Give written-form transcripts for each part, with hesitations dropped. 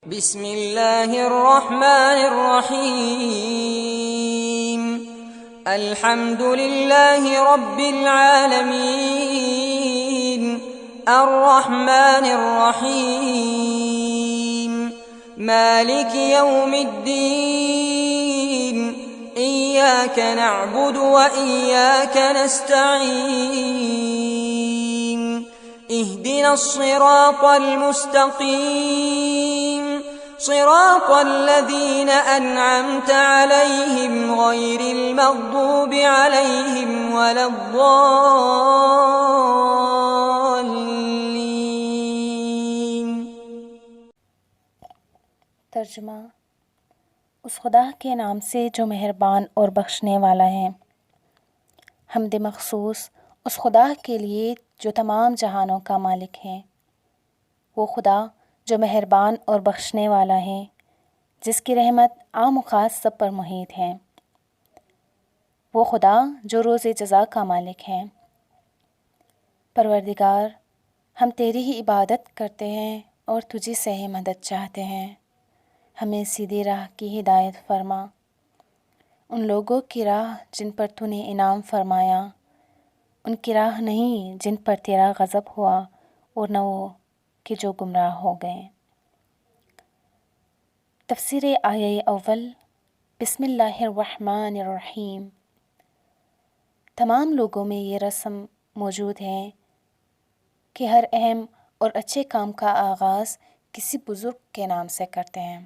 بسم الله الرحمن الرحيم. الحمد لله رب العالمين الرحمن الرحيم مالك يوم الدين إياك نعبد وإياك نستعين اهدنا الصراط المستقيم صراط الذين أنعمت عليهم غير المغضوب عليهم ولا الضالين. ترجمہ: اس خدا کے نام سے جو مہربان اور بخشنے والا ہے۔ حمد مخصوص اس خدا کے لیے جو تمام جہانوں کا مالک ہے، وہ خدا جو مہربان اور بخشنے والا ہے، جس کی رحمت عام و خاص سب پر محیط ہے۔ وہ خدا جو روز جزا کا مالک ہے۔ پروردگار، ہم تیری ہی عبادت کرتے ہیں اور تجھی سے ہی مدد چاہتے ہیں۔ ہمیں سیدھی راہ کی ہدایت فرما، ان لوگوں کی راہ جن پر تو نے انعام فرمایا، ان کی راہ نہیں جن پر تیرا غضب ہوا، اور نہ وہ کہ جو گمراہ ہو گئے۔ تفسیر آیہ اول۔ بسم اللہ الرحمن الرحیم۔ تمام لوگوں میں یہ رسم موجود ہے کہ ہر اہم اور اچھے کام کا آغاز کسی بزرگ کے نام سے کرتے ہیں۔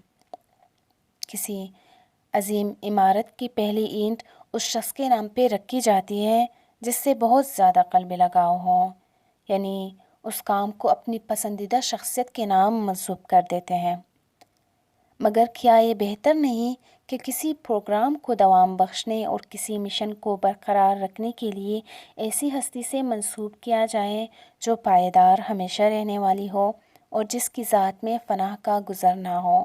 کسی عظیم عمارت کی پہلی اینٹ اس شخص کے نام پہ رکھی جاتی ہے جس سے بہت زیادہ قلبی لگاؤ ہو، یعنی اس کام کو اپنی پسندیدہ شخصیت کے نام منسوب کر دیتے ہیں۔ مگر کیا یہ بہتر نہیں کہ کسی پروگرام کو دوام بخشنے اور کسی مشن کو برقرار رکھنے کے لیے ایسی ہستی سے منسوب کیا جائے جو پائیدار ہمیشہ رہنے والی ہو اور جس کی ذات میں فنا کا گزر نہ ہو؟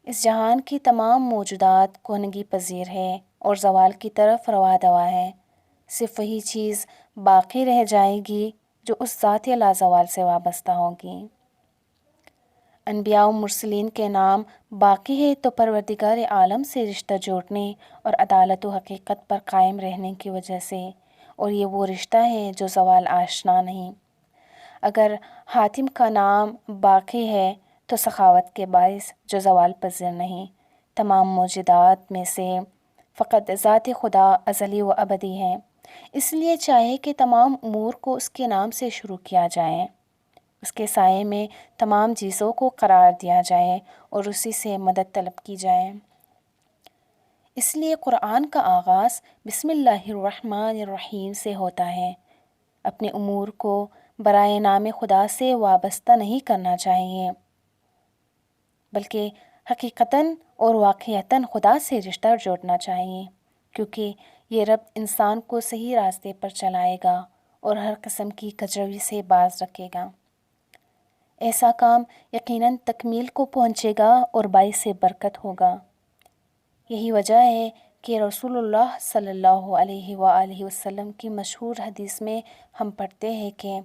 اس جہان کی تمام موجودات کہنگی پذیر ہے اور زوال کی طرف روا دوا ہے۔ صرف وہی چیز باقی رہ جائے گی جو اس ذات لازوال سے وابستہ ہوگی۔ انبیاء و مرسلین کے نام باقی ہے تو پروردگار عالم سے رشتہ جوڑنے اور عدالت و حقیقت پر قائم رہنے کی وجہ سے، اور یہ وہ رشتہ ہے جو زوال آشنا نہیں۔ اگر حاتم کا نام باقی ہے تو سخاوت کے باعث جو زوال پذیر نہیں۔ تمام موجودات میں سے فقط ذات خدا ازلی و ابدی ہے، اس لیے چاہے کہ تمام امور کو اس کے نام سے شروع کیا جائے، اس کے سائے میں تمام چیزوں کو قرار دیا جائے اور اسی سے مدد طلب کی جائے۔ اس لیے قرآن کا آغاز بسم اللہ الرحمن الرحیم سے ہوتا ہے۔ اپنے امور کو برائے نام خدا سے وابستہ نہیں کرنا چاہیے، بلکہ حقیقتاً اور واقعتاً خدا سے رشتہ جوڑنا چاہیے، کیونکہ یہ رب انسان کو صحیح راستے پر چلائے گا اور ہر قسم کی کجروی سے باز رکھے گا۔ ایسا کام یقیناً تکمیل کو پہنچے گا اور باعث برکت ہوگا۔ یہی وجہ ہے کہ رسول اللہ صلی اللہ علیہ وآلہ وسلم کی مشہور حدیث میں ہم پڑھتے ہیں کہ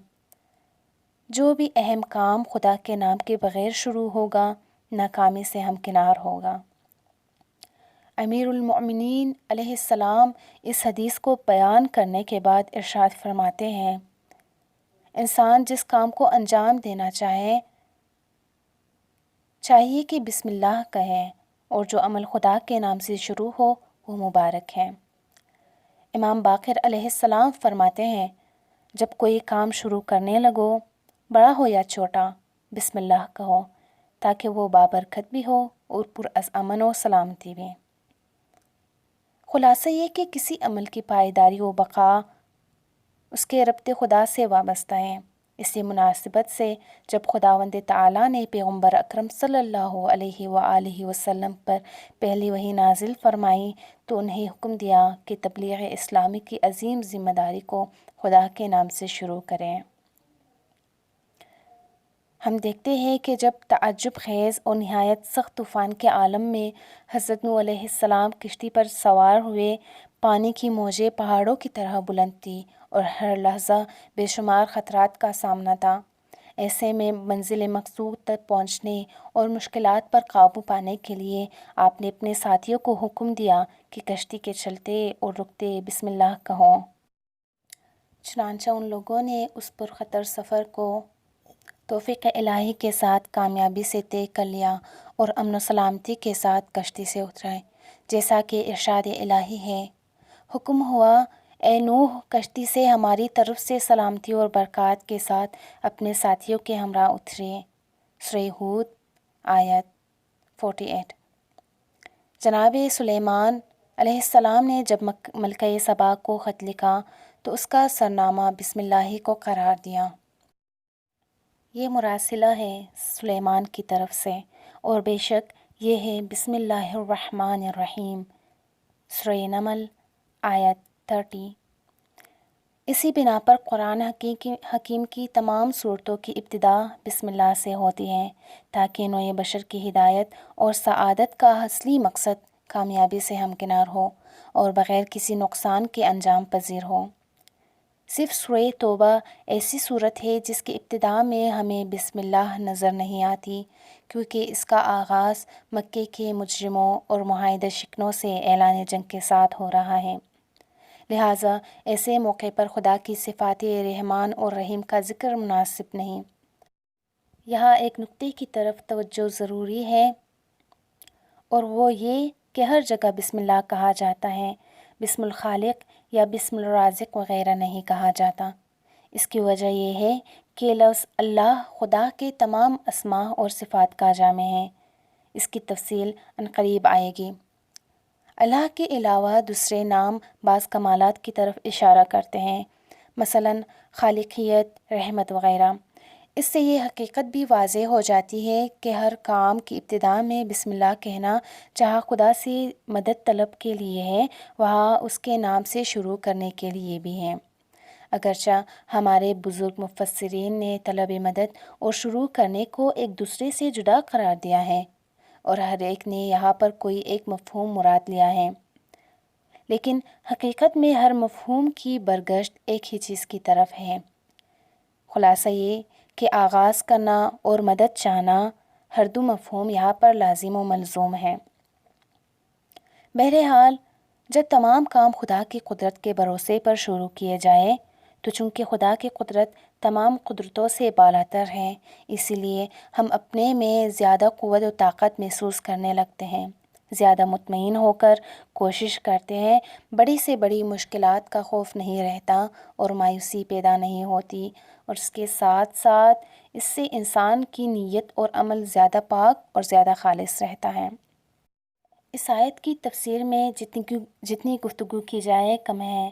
جو بھی اہم کام خدا کے نام کے بغیر شروع ہوگا ناکامی سے ہمکنار ہوگا۔ امیر المؤمنین علیہ السلام اس حدیث کو بیان کرنے کے بعد ارشاد فرماتے ہیں، انسان جس کام کو انجام دینا چاہیے کہ بسم اللہ کہے، اور جو عمل خدا کے نام سے شروع ہو وہ مبارک ہے۔ امام باقر علیہ السلام فرماتے ہیں، جب کوئی کام شروع کرنے لگو، بڑا ہو یا چھوٹا، بسم اللہ کہو، تاکہ وہ بابرکت بھی ہو اور پرامن و سلامتی بھی۔ خلاصہ یہ کہ کسی عمل کی پائیداری و بقا اس کے ربط خدا سے وابستہ ہے۔ اسی مناسبت سے جب خداوند تعالیٰ نے پیغمبر اکرم صلی اللہ علیہ وآلہ وسلم پر پہلی وحی نازل فرمائی تو انہیں حکم دیا کہ تبلیغ اسلامی کی عظیم ذمہ داری کو خدا کے نام سے شروع کریں۔ ہم دیکھتے ہیں کہ جب تعجب خیز اور نہایت سخت طوفان کے عالم میں حضرت نوح علیہ السلام کشتی پر سوار ہوئے، پانی کی موجیں پہاڑوں کی طرح بلند تھیں اور ہر لحظہ بے شمار خطرات کا سامنا تھا۔ ایسے میں منزل مقصود تک پہنچنے اور مشکلات پر قابو پانے کے لیے آپ نے اپنے ساتھیوں کو حکم دیا کہ کشتی کے چلتے اور رکتے بسم اللہ کہو۔ چنانچہ ان لوگوں نے اس پرخطر سفر کو توفیق الہی کے ساتھ کامیابی سے طے کر لیا اور امن و سلامتی کے ساتھ کشتی سے اترے، جیسا کہ ارشاد الہی ہے، حکم ہوا اے نوح کشتی سے ہماری طرف سے سلامتی اور برکات کے ساتھ اپنے ساتھیوں کے ہمراہ اترے۔ سورہ ہود آیت 48۔ جناب سلیمان علیہ السلام نے جب ملکہ سبا کو خط لکھا تو اس کا سرنامہ بسم اللہ کو قرار دیا۔ یہ مراسلہ ہے سلیمان کی طرف سے، اور بے شک یہ ہے بسم اللہ الرحمن الرحیم۔ سورہ نمل آیت 30۔ اسی بنا پر قرآن حکیم کی تمام صورتوں کی ابتدا بسم اللہ سے ہوتی ہے تاکہ نوع بشر کی ہدایت اور سعادت کا اصلی مقصد کامیابی سے ہمکنار ہو اور بغیر کسی نقصان کے انجام پذیر ہو۔ صرف سورہ توبہ ایسی صورت ہے جس کی ابتدا میں ہمیں بسم اللہ نظر نہیں آتی، کیونکہ اس کا آغاز مکے کے مجرموں اور معاہدہ شکنوں سے اعلان جنگ کے ساتھ ہو رہا ہے، لہٰذا ایسے موقع پر خدا کی صفات رحمان اور رحیم کا ذکر مناسب نہیں۔ یہاں ایک نکتے کی طرف توجہ ضروری ہے، اور وہ یہ کہ ہر جگہ بسم اللہ کہا جاتا ہے، بسم الخالق یا بسم الرازق وغیرہ نہیں کہا جاتا۔ اس کی وجہ یہ ہے کہ لفظ اللہ خدا کے تمام اسماء اور صفات کا جامع ہے۔ اس کی تفصیل عنقریب آئے گی۔ اللہ کے علاوہ دوسرے نام بعض کمالات کی طرف اشارہ کرتے ہیں، مثلاً خالقیت، رحمت وغیرہ۔ اس سے یہ حقیقت بھی واضح ہو جاتی ہے کہ ہر کام کی ابتدا میں بسم اللہ کہنا جہاں خدا سے مدد طلب کے لیے ہے، وہاں اس کے نام سے شروع کرنے کے لیے بھی ہے۔ اگرچہ ہمارے بزرگ مفسرین نے طلب مدد اور شروع کرنے کو ایک دوسرے سے جدا قرار دیا ہے، اور ہر ایک نے یہاں پر کوئی ایک مفہوم مراد لیا ہے، لیکن حقیقت میں ہر مفہوم کی برگشت ایک ہی چیز کی طرف ہے۔ خلاصہ یہ کہ آغاز کرنا اور مدد چاہنا، ہر دو مفہوم یہاں پر لازم و ملزوم ہے۔ بہرحال جب تمام کام خدا کی قدرت کے بھروسے پر شروع کیے جائے تو چونکہ خدا کی قدرت تمام قدرتوں سے بالاتر ہے، اسی لیے ہم اپنے میں زیادہ قوت و طاقت محسوس کرنے لگتے ہیں، زیادہ مطمئن ہو کر کوشش کرتے ہیں، بڑی سے بڑی مشکلات کا خوف نہیں رہتا اور مایوسی پیدا نہیں ہوتی، اور اس کے ساتھ ساتھ اس سے انسان کی نیت اور عمل زیادہ پاک اور زیادہ خالص رہتا ہے۔ اس آیت کی تفسیر میں جتنی گفتگو کی جائے کم ہے،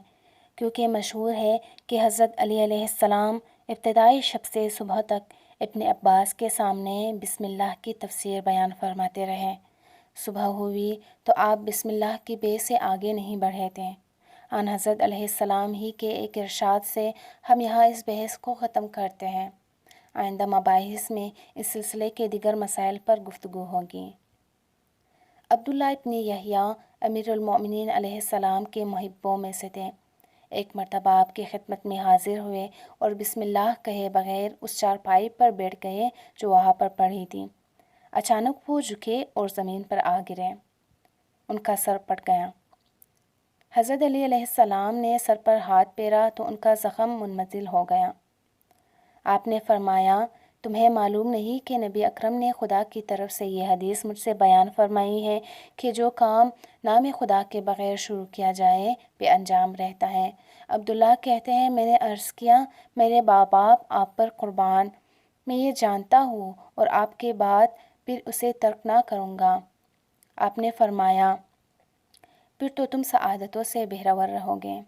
کیونکہ مشہور ہے کہ حضرت علی علیہ السلام ابتدائی شب سے صبح تک ابن عباس کے سامنے بسم اللہ کی تفسیر بیان فرماتے رہے۔ صبح ہوئی تو آپ بسم اللہ کی بے سے آگے نہیں بڑھے تھے۔ آن حضرت علیہ السلام ہی کے ایک ارشاد سے ہم یہاں اس بحث کو ختم کرتے ہیں۔ آئندہ مباحث میں اس سلسلے کے دیگر مسائل پر گفتگو ہوگی۔ عبداللہ ابن یحییٰ امیر المؤمنین علیہ السلام کے محبوں میں سے تھے۔ ایک مرتبہ آپ کی خدمت میں حاضر ہوئے اور بسم اللہ کہے بغیر اس چارپائی پر بیٹھ گئے جو وہاں پر پڑی تھی۔ اچانک وہ جھکے اور زمین پر آ گرے، ان کا سر پھٹ گیا۔ حضرت علی علیہ السلام نے سر پر ہاتھ پھیرا تو ان کا زخم منمزل ہو گیا۔ آپ نے فرمایا، تمہیں معلوم نہیں کہ نبی اکرم نے خدا کی طرف سے یہ حدیث مجھ سے بیان فرمائی ہے کہ جو کام نام خدا کے بغیر شروع کیا جائے بے انجام رہتا ہے۔ عبداللہ کہتے ہیں، میں نے عرض کیا، میرے ماں باپ آپ پر قربان، میں یہ جانتا ہوں اور آپ کے بعد پھر اسے ترک نہ کروں گا۔ آپ نے فرمایا، پھر تو تم سعادتوں سے بہرور رہو گے۔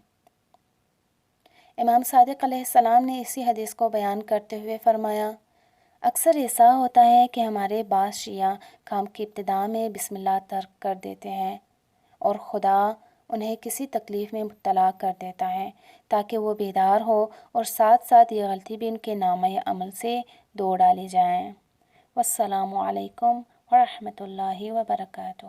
امام صادق علیہ السلام نے اسی حدیث کو بیان کرتے ہوئے فرمایا، اکثر ایسا ہوتا ہے کہ ہمارے بعض شیعہ کام کی ابتدا میں بسم اللہ ترک کر دیتے ہیں اور خدا انہیں کسی تکلیف میں مبتلا کر دیتا ہے تاکہ وہ بیدار ہو اور ساتھ ساتھ یہ غلطی بھی ان کے نامہ عمل سے دھو ڈالی جائے۔ والسلام علیکم ورحمۃ اللہ وبرکاتہ۔